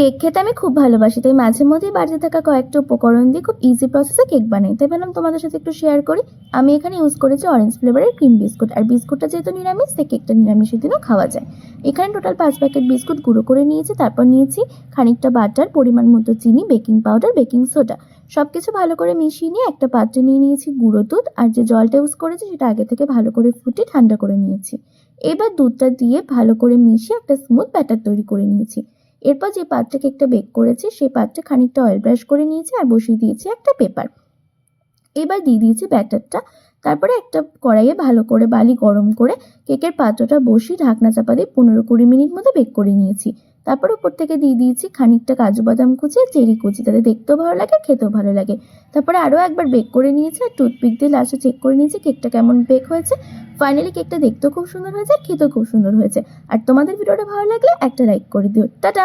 Cake খেতে আমি খুব ভালোবাসি, তাই মাঝে মধ্যেই বাড়িতে থাকা কয়েকটা উপকরণ দিয়ে খুব ইজি প্রসেসে কেক বানাই। তাই ভাবলাম তোমাদের সাথে একটু শেয়ার করি। আমি এখানে ইউজ করেছি অরেঞ্জ ফ্লেভারের ক্রিম বিস্কুট, আর বিস্কুটটা যেহেতু নিরামিষ তাই কেকটা নিরামিষের দিনও খাওয়া যায়। এখানে টোটাল 5 প্যাকেট বিস্কুট গুঁড়ো করে নিয়েছি, তারপর নিয়েছি খানিকটা বাটার, পরিমাণ মতো চিনি, বেকিং পাউডার, বেকিং সোডা। সব কিছু ভালো করে মিশিয়ে নিয়ে একটা পাত্রে নিয়ে নিয়েছি গুঁড়ো দুধ, আর যে জলটা ইউজ করেছি সেটা আগে থেকে ভালো করে ফুটিয়ে ঠান্ডা করে নিয়েছি। এবার দুধটা দিয়ে ভালো করে মিশিয়ে একটা স্মুথ ব্যাটার তৈরি করে নিয়েছি। এরপর যে পাত্রে কেকটা বেক করেছি সেই পাত্রে খানিকটা অয়েল ব্রাশ করে নিয়েছি আর বসিয়ে দিয়েছি একটা পেপার। এবার দিয়ে দিয়েছি ব্যাটারটা। তারপরে একটা কড়াইয়ে ভালো করে বালি গরম করে কেকের পাত্রটা বসিয়ে ঢাকনা চাপা দিয়ে 15-20 মিনিট মতো বেক করে নিয়েছি। তারপর উপর থেকে দিয়ে দিয়েছি খানিকটা কাজু বাদাম কুচি আর চেরি কুচি, তাতে দেখতেও ভালো লাগে, খেতেও ভালো লাগে। তারপরে আরও একবার বেক করে নিয়েছি আর টুথপিক দিয়ে লাস্টে চেক করে নিয়েছি কেকটা কেমন বেক হয়েছে। ফাইনালি কেকটা দেখতেও খুব সুন্দর হয়েছে আর খেতেও খুব সুন্দর হয়েছে। আর তোমাদের ভিডিওটা ভালো লাগলে একটা লাইক করে দিও। টাটা।